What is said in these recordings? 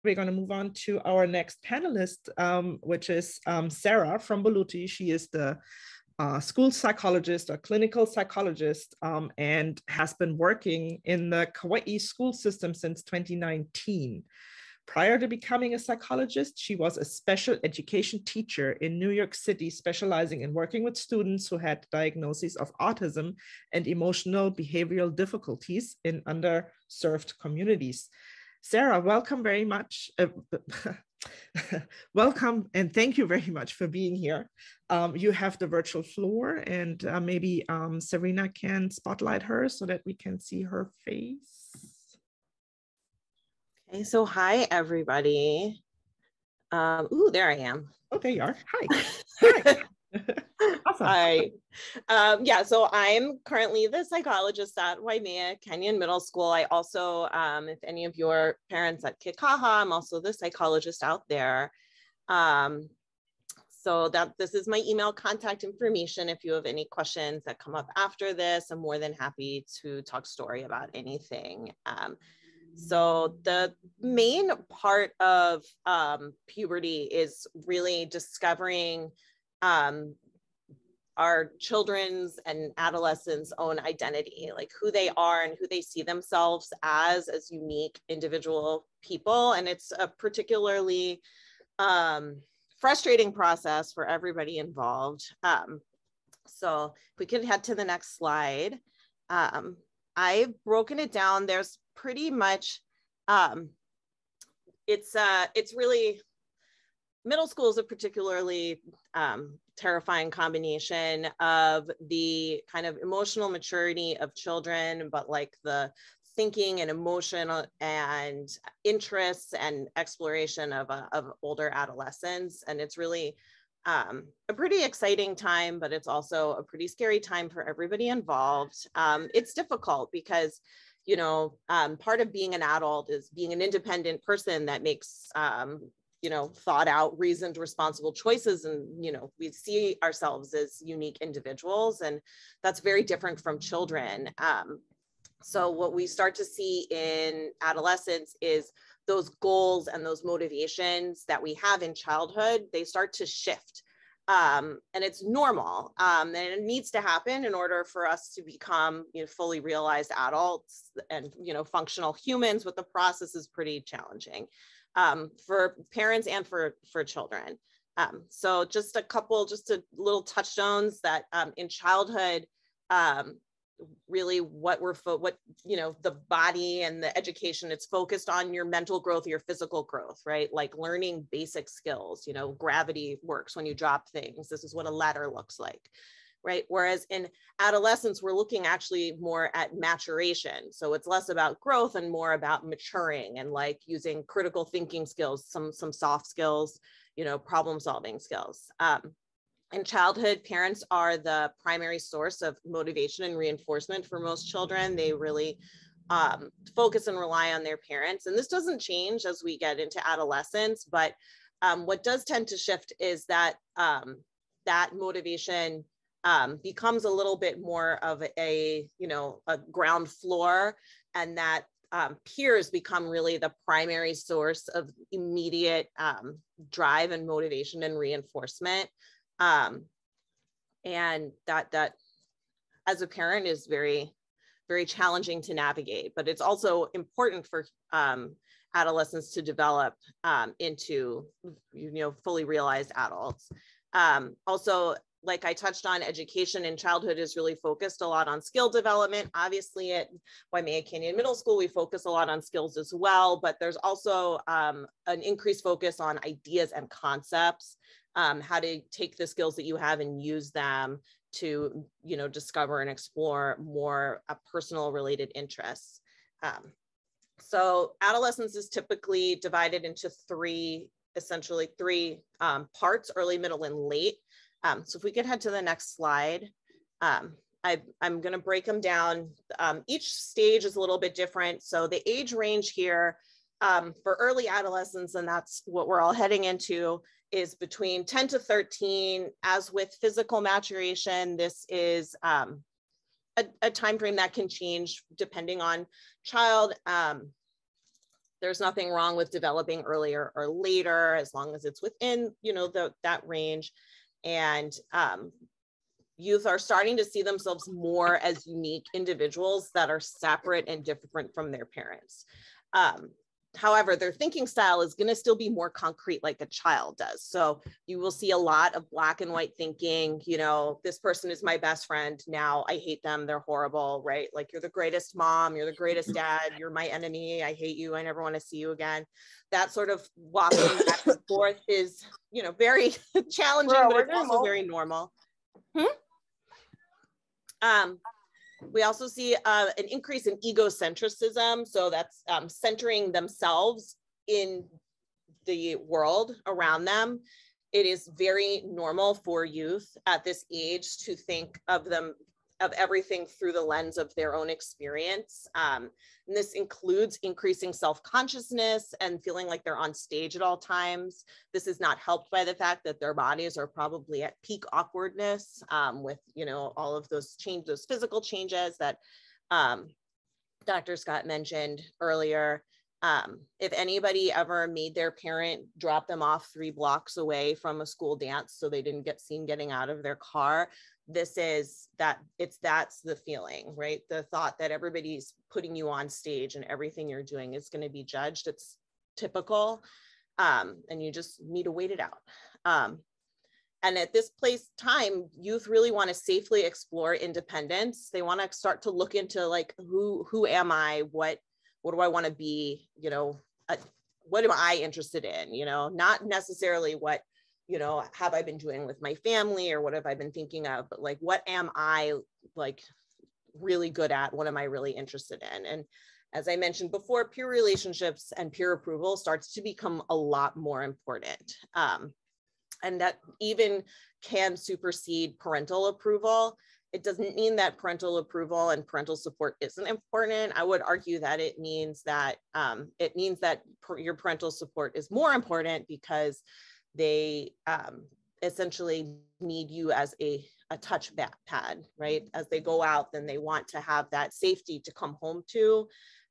We're going to move on to our next panelist, which is Sara Fromboluti. She is the school psychologist or clinical psychologist and has been working in the Kauai school system since 2019. Prior to becoming a psychologist, she was a special education teacher in New York City, specializing in working with students who had diagnoses of autism and emotional behavioral difficulties in underserved communities. Sara, welcome very much. Welcome and thank you very much for being here. You have the virtual floor, and maybe Serena can spotlight her so that we can see her face. Okay, so hi, everybody. Ooh, there I am. Oh, there you are. Hi. Hi. Awesome. Hi. Yeah, so I'm currently the psychologist at Waimea Canyon Middle School. I also, if any of your parents at Kikaha, I'm also the psychologist out there. So this is my email contact information. If you have any questions that come up after this, I'm more than happy to talk story about anything. So the main part of puberty is really discovering our children's and adolescents' own identity, like who they are and who they see themselves as unique individual people. And it's a particularly frustrating process for everybody involved. So if we could head to the next slide. I've broken it down. There's pretty much, it's really, middle school is a particularly terrifying combination of the kind of emotional maturity of children, but like the thinking and emotion and interests and exploration of older adolescents. And it's really a pretty exciting time, but it's also a pretty scary time for everybody involved. It's difficult because, you know, part of being an adult is being an independent person that makes, you know, thought out, reasoned, responsible choices. And, you know, we see ourselves as unique individuals, and that's very different from children. So what we start to see in adolescence is those goals and those motivations that we have in childhood, they start to shift. And it's normal, and it needs to happen in order for us to become, you know, fully realized adults and, you know, functional humans. But the process is pretty challenging for parents and for children. So just a little touchstones that in childhood, really what you know, the body and the education, it's focused on your mental growth, your physical growth, right? Like learning basic skills, you know, gravity works when you drop things. This is what a ladder looks like, right? Whereas in adolescence, we're looking actually more at maturation. So it's less about growth and more about maturing and like using critical thinking skills, some soft skills, you know, problem solving skills. In childhood, parents are the primary source of motivation and reinforcement for most children. They really focus and rely on their parents. And this doesn't change as we get into adolescence, but what does tend to shift is that that motivation becomes a little bit more of a, you know, a ground floor, and that peers become really the primary source of immediate drive and motivation and reinforcement. And that as a parent is very, very challenging to navigate, but it's also important for adolescents to develop into, you know, fully realized adults. Also, like I touched on, education in childhood is really focused a lot on skill development. Obviously at Waimea Canyon Middle School, we focus a lot on skills as well, but there's also an increased focus on ideas and concepts. How to take the skills that you have and use them to, you know, discover and explore more personal related interests. So adolescence is typically divided into essentially three parts: early, middle, and late. So if we could head to the next slide. I'm going to break them down. Each stage is a little bit different. So the age range here for early adolescence, and that's what we're all heading into, is between 10 to 13. As with physical maturation, this is a time frame that can change depending on child. There's nothing wrong with developing earlier or later, as long as it's within, that range. And youth are starting to see themselves more as unique individuals that are separate and different from their parents. However, their thinking style is going to still be more concrete like a child does. So you will see a lot of black and white thinking, this person is my best friend. Now I hate them. They're horrible, right? Like, you're the greatest mom. You're the greatest dad. You're my enemy. I hate you. I never want to see you again. That sort of walking back and forth is, very challenging, but it's also very normal. We also see an increase in egocentrism. So that's centering themselves in the world around them. It is very normal for youth at this age to think of everything through the lens of their own experience. And this includes increasing self-consciousness and feeling like they're on stage at all times. This is not helped by the fact that their bodies are probably at peak awkwardness with, all of those physical changes that Dr. Scott mentioned earlier. If anybody ever made their parent drop them off 3 blocks away from a school dance so they didn't get seen getting out of their car, that's the feeling, right? The thought that everybody's putting you on stage and everything you're doing is going to be judged. It's typical, and you just need to wait it out. And at this time, youth really want to safely explore independence. They want to start to look into, like, who am I? What do I want to be? What am I interested in? Not necessarily what, have I been doing with my family, or what have I been thinking of, but like, what am I, like, really good at? What am I really interested in? And as I mentioned before, peer relationships and peer approval starts to become a lot more important. And that even can supersede parental approval. It doesn't mean that parental approval and parental support isn't important. I would argue that it means that your parental support is more important, because they essentially need you as a touch pad, right? As they go out, then they want to have that safety to come home to,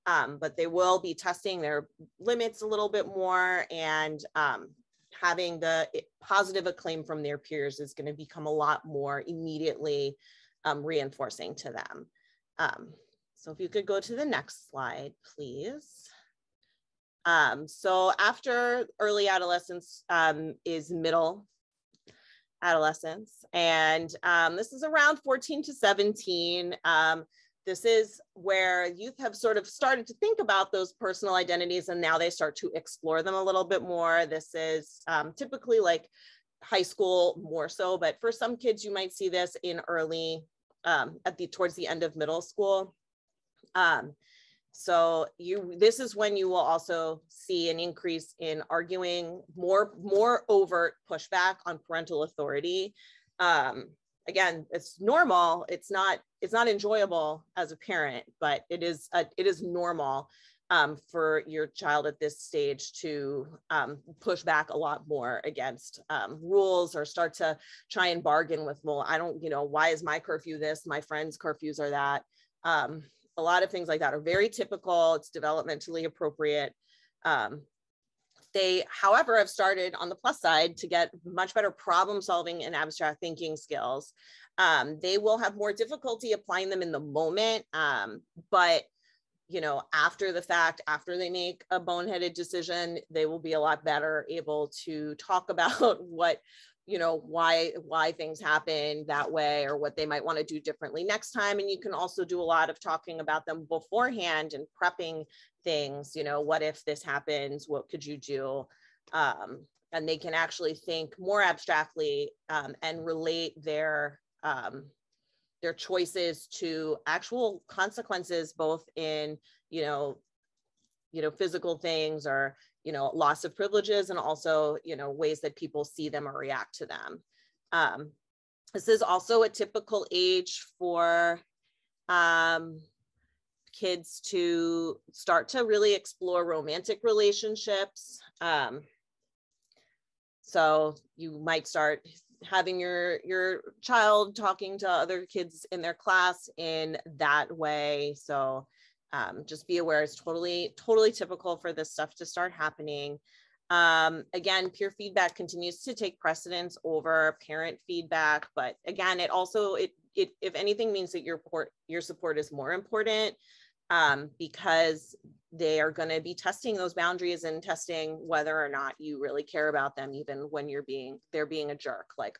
but they will be testing their limits a little bit more, and having the positive acclaim from their peers is going to become a lot more immediately reinforcing to them. So if you could go to the next slide, please. So after early adolescence is middle adolescence, and this is around 14 to 17. This is where youth have sort of started to think about those personal identities, and now they start to explore them a little bit more. This is typically like high school more so, but for some kids, you might see this in early, towards the end of middle school. So this is when you will also see an increase in arguing, more overt pushback on parental authority. Again, it's normal. It's not enjoyable as a parent, but it is normal for your child at this stage to push back a lot more against rules, or start to try and bargain with, well, I don't, why is my curfew this? My friend's curfews are that. A lot of things like that are very typical. It's developmentally appropriate. They, however, have started on the plus side to get much better problem solving and abstract thinking skills. They will have more difficulty applying them in the moment, but after the fact, after they make a boneheaded decision, they will be a lot better able to talk about what, why things happen that way, or what they might want to do differently next time. And you can also do a lot of talking about them beforehand and prepping things, what if this happens, what could you do? And they can actually think more abstractly and relate their choices to actual consequences, both in, physical things, or, loss of privileges, and also, ways that people see them or react to them. This is also a typical age for kids to start to really explore romantic relationships. So you might start having your child talking to other kids in their class in that way. So just be aware it's totally typical for this stuff to start happening. Again, peer feedback continues to take precedence over parent feedback, but again, it also, if anything, means that your support is more important, because they are going to be testing those boundaries and testing whether or not you really care about them, even when they're being a jerk. Like,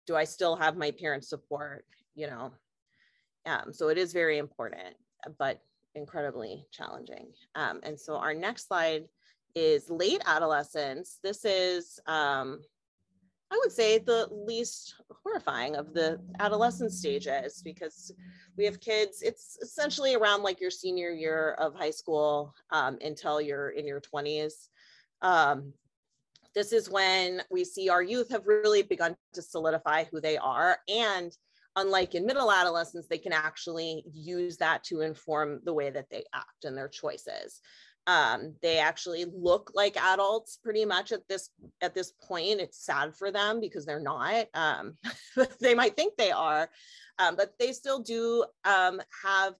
do I still have my parents' support? You know, so it is very important, but incredibly challenging. And so our next slide is late adolescence. This is, I would say, the least horrifying of the adolescent stages, because we have kids, it's essentially around like your senior year of high school, until you're in your 20s. This is when we see our youth have really begun to solidify who they are. And unlike in middle adolescence, they can actually use that to inform the way that they act and their choices. They actually look like adults pretty much at this point. It's sad for them because they're not. They might think they are, but they still do have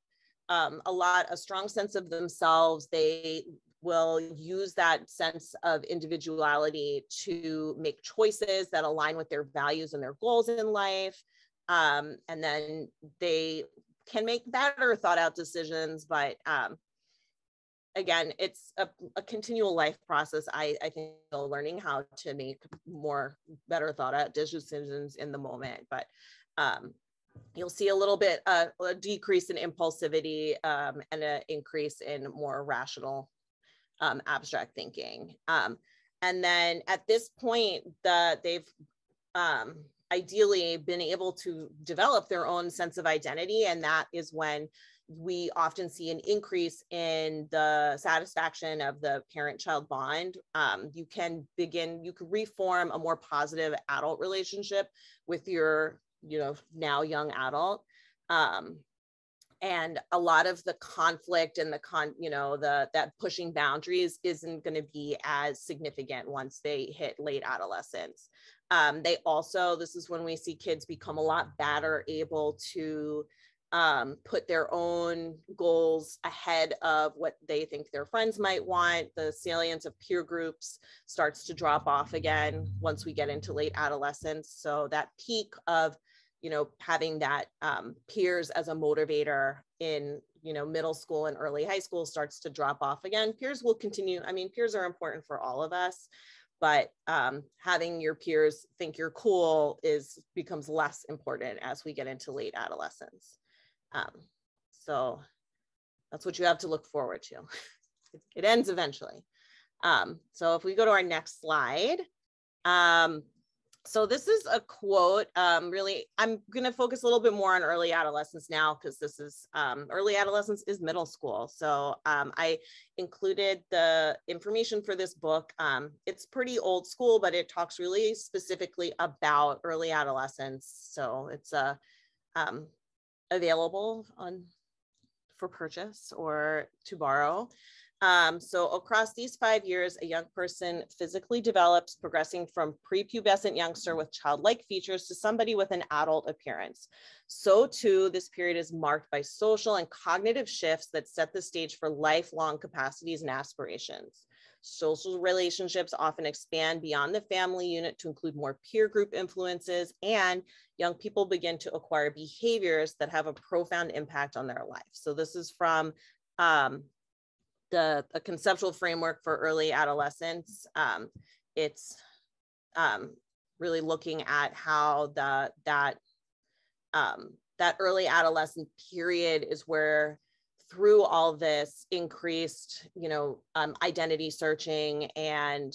a strong sense of themselves. They will use that sense of individuality to make choices that align with their values and their goals in life. And then they can make better thought out decisions, but again, it's a continual life process. I think learning how to make better thought out decisions in the moment, but you'll see a little bit a decrease in impulsivity, and an increase in more rational, abstract thinking. And then at this point, they've ideally been able to develop their own sense of identity, and that is when we often see an increase in the satisfaction of the parent-child bond. You can reform a more positive adult relationship with your, now young adult. And a lot of the conflict and that pushing boundaries isn't going to be as significant once they hit late adolescence. This is when we see kids become a lot better able to put their own goals ahead of what they think their friends might want. The salience of peer groups starts to drop off again once we get into late adolescence. So that peak of, having that peers as a motivator in, middle school and early high school starts to drop off again. Peers will continue. I mean, peers are important for all of us, but having your peers think you're cool becomes less important as we get into late adolescence. So that's what you have to look forward to. It ends eventually. So if we go to our next slide, so this is a quote. Really, I'm going to focus a little bit more on early adolescence now, because this is early adolescence is middle school. So I included the information for this book. It's pretty old school, but it talks really specifically about early adolescence. So it's available for purchase or to borrow. So across these 5 years, a young person physically develops, progressing from prepubescent youngster with childlike features to somebody with an adult appearance. So too, this period is marked by social and cognitive shifts that set the stage for lifelong capacities and aspirations. Social relationships often expand beyond the family unit to include more peer group influences, and young people begin to acquire behaviors that have a profound impact on their life. So this is from a conceptual framework for early adolescence. It's really looking at how that early adolescent period is where, through all this increased, identity searching and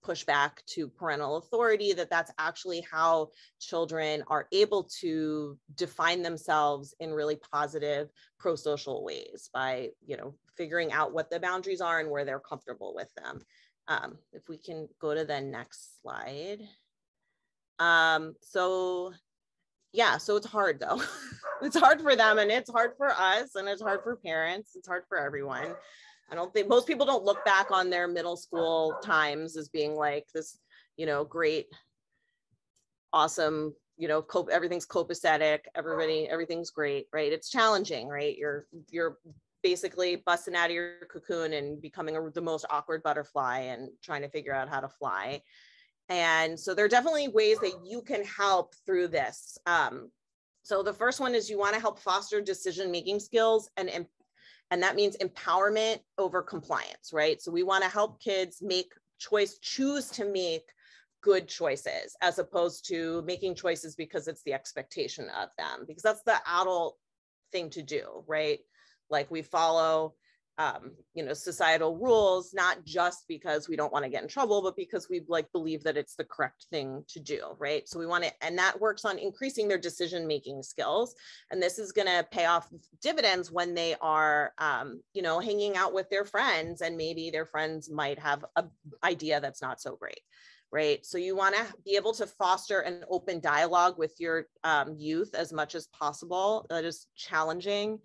pushback to parental authority, that's actually how children are able to define themselves in really positive pro-social ways by, figuring out what the boundaries are and where they're comfortable with them. If we can go to the next slide. So it's hard though. It's hard for them, and it's hard for us, and it's hard for parents. It's hard for everyone. I don't think most people don't look back on their middle school times as being like this, great, awesome, you know, everything's copacetic, everything's great, right? It's challenging, right? You're basically busting out of your cocoon and becoming the most awkward butterfly and trying to figure out how to fly. And so there are definitely ways that you can help through this. So the first one is you want to help foster decision-making skills, and that means empowerment over compliance, right? So we want to help kids choose to make good choices, as opposed to making choices because it's the expectation of them, because that's the adult thing to do, right? Like we follow, you know, societal rules, not just because we don't want to get in trouble, but because we like believe that it's the correct thing to do, right? So we want to, and that works on increasing their decision-making skills. And this is going to pay off dividends when they are, you know, hanging out with their friends, and maybe their friends might have an idea that's not so great. Right. So you want to be able to foster an open dialogue with your youth as much as possible. That is challenging.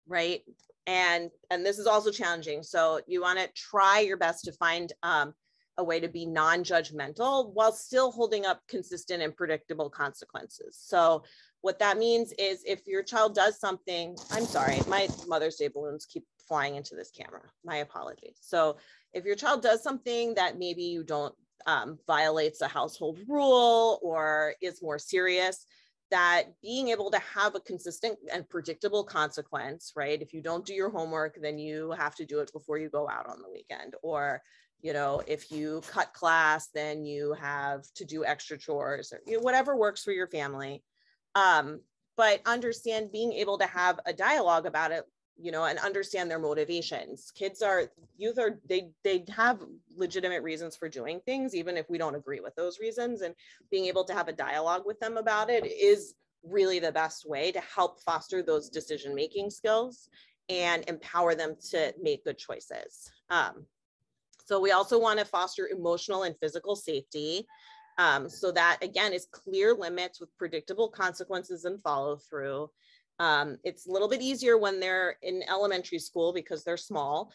Right. And this is also challenging. So you want to try your best to find a way to be non-judgmental while still holding up consistent and predictable consequences. So what that means is if your child does something, I'm sorry, my Mother's Day balloons keep flying into this camera. My apologies. So if your child does something that maybe you don't violates a household rule or is more serious, that being able to have a consistent and predictable consequence, right? If you don't do your homework, then you have to do it before you go out on the weekend. Or, you know, if you cut class, then you have to do extra chores, or, you know, whatever works for your family. But understand being able to have a dialogue about it, you know, and understand their motivations. Youth are, they have legitimate reasons for doing things, even if we don't agree with those reasons. And being able to have a dialogue with them about it is really the best way to help foster those decision-making skills and empower them to make good choices. So we also want to foster emotional and physical safety. So that, again, is clear limits with predictable consequences and follow through. It's a little bit easier when they're in elementary school because they're small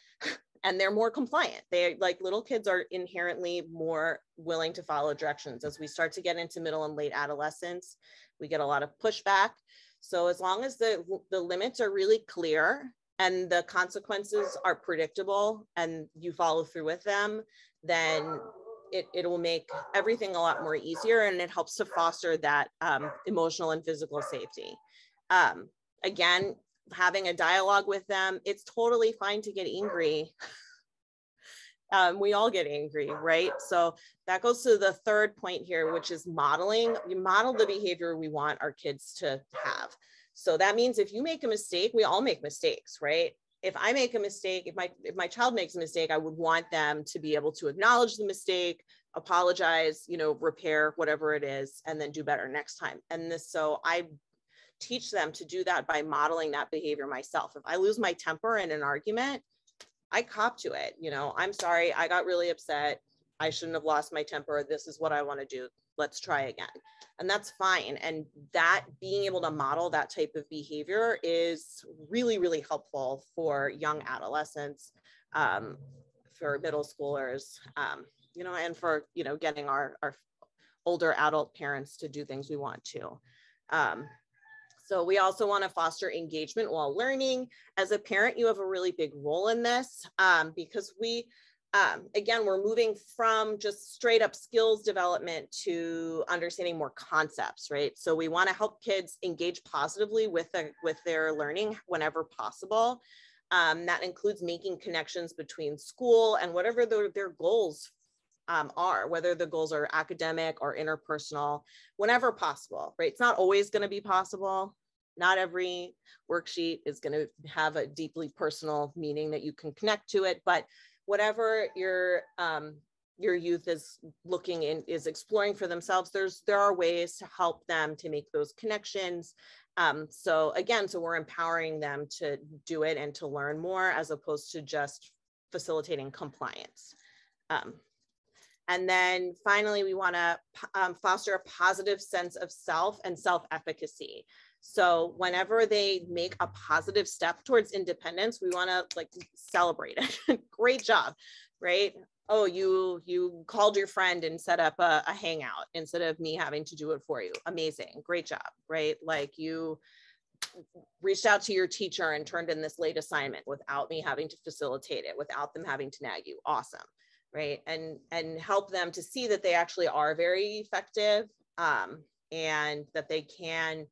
and they're more compliant. They, like, little kids are inherently more willing to follow directions. As we start to get into middle and late adolescence, we get a lot of pushback. So as long as the limits are really clear and the consequences are predictable and you follow through with them, then it will make everything a lot more easier, and it helps to foster that emotional and physical safety. Again, having a dialogue with them, it's totally fine to get angry. We all get angry, right? So that goes to the third point here, which is modeling. We model the behavior we want our kids to have. So that means if you make a mistake, we all make mistakes, right? If I make a mistake, if my child makes a mistake, I would want them to be able to acknowledge the mistake, apologize, you know, repair whatever it is, and then do better next time. And so I teach them to do that by modeling that behavior myself. If I lose my temper in an argument, I cop to it. You know, I'm sorry, I got really upset. I shouldn't have lost my temper. This is what I want to do. Let's try again. And that's fine. And that, being able to model that type of behavior is really, really helpful for young adolescents, for middle schoolers, you know, and for, you know, getting our older adult parents to do things we want to. So we also want to foster engagement while learning. As a parent, you have a really big role in this, because we, again, we're moving from just straight up skills development to understanding more concepts, right? So we want to help kids engage positively with their learning whenever possible. That includes making connections between school and whatever their goals are, whether the goals are academic or interpersonal, whenever possible, right? It's not always going to be possible. Not every worksheet is going to have a deeply personal meaning that you can connect to it, but whatever your youth is is exploring for themselves, there are ways to help them to make those connections. So we're empowering them to do it and to learn more, as opposed to just facilitating compliance. And then finally, we want to foster a positive sense of self and self-efficacy. So whenever they make a positive step towards independence, we want to, like, celebrate it. Great job, right? oh, you called your friend and set up a hangout instead of me having to do it for you. Amazing. Great job. Right. Like you reached out to your teacher and turned in this late assignment without me having to facilitate it, without them having to nag you. Awesome. Right. And help them to see that they actually are very effective, and that they can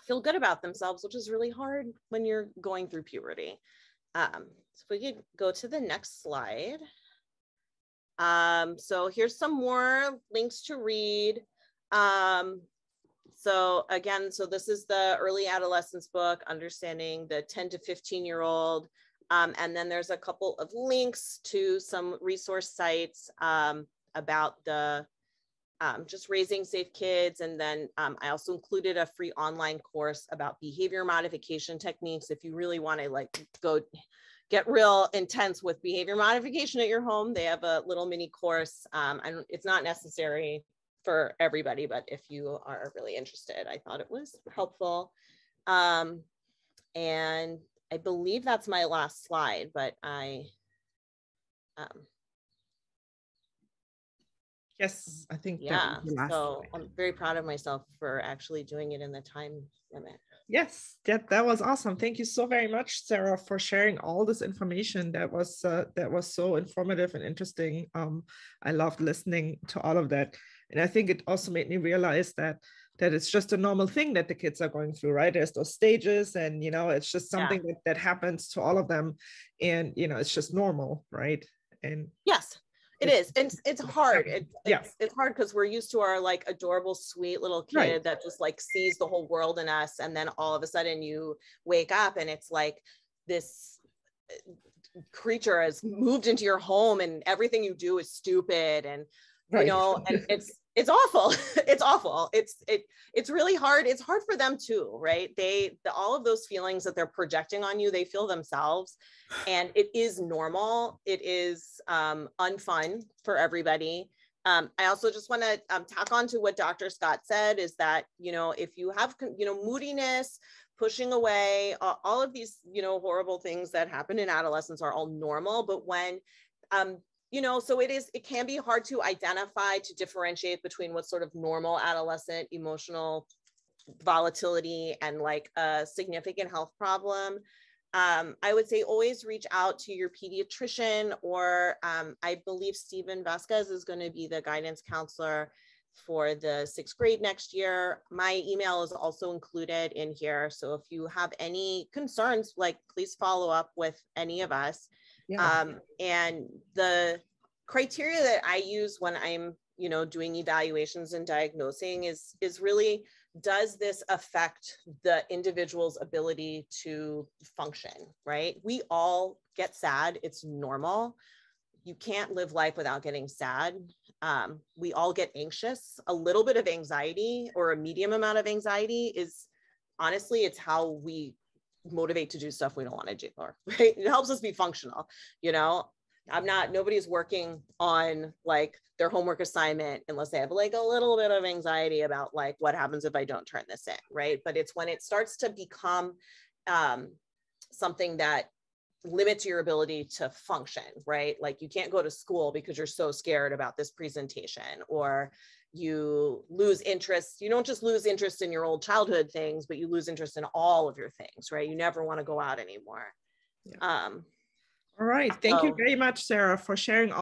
feel good about themselves, which is really hard when you're going through puberty. So if we could go to the next slide. So here's some more links to read. So again, so this is the early adolescence book, Understanding the 10 to 15-year-old. And then there's a couple of links to some resource sites about the just raising safe kids. And then I also included a free online course about behavior modification techniques. If you really want to like go get real intense with behavior modification at your home, they have a little mini course. It's not necessary for everybody, but if you are really interested, I thought it was helpful. And I believe that's my last slide, but yes, I think yeah, so I'm very proud of myself for actually doing it in the time limit. Yes, that was awesome. Thank you so very much, Sara, for sharing all this information. That was so informative and interesting. I loved listening to all of that, and I think it also made me realize that it's just a normal thing that the kids are going through, right? There's those stages, and it's just something that happens to all of them, and it's just normal, right? And yes. It is. It's hard. It's hard because we're used to our like adorable, sweet little kid that just like sees the whole world in us. And then all of a sudden you wake up and it's like this creature has moved into your home and everything you do is stupid. And, and it's awful. It's awful. It's really hard. It's hard for them too, right? All of those feelings that they're projecting on you, they feel themselves, and it is normal. It is unfun for everybody. I also just want to tack on to what Dr. Scott said is that, if you have, moodiness, pushing away, all of these, horrible things that happen in adolescence are all normal, but when, so it can be hard to identify, to differentiate between what's sort of normal adolescent emotional volatility and like a significant health problem. I would say always reach out to your pediatrician, or I believe Stephen Vasquez is going to be the guidance counselor for the 6th grade next year. My email is also included in here. So if you have any concerns, like please follow up with any of us. Yeah. And the criteria that I use when I'm, doing evaluations and diagnosing is really, does this affect the individual's ability to function, right? We all get sad. It's normal. You can't live life without getting sad. We all get anxious. A little bit of anxiety or a medium amount of anxiety is, honestly, it's how we motivate to do stuff we don't want to do, or right? It helps us be functional. Nobody's working on like their homework assignment unless they have like a little bit of anxiety about like what happens if I don't turn this in, right? But it's when it starts to become something that limits your ability to function, right? Like you can't go to school because you're so scared about this presentation, or you lose interest. You don't just lose interest in your old childhood things, but you lose interest in all of your things, right? You never want to go out anymore. Yeah. All right. Thank you very much, Sara, for sharing all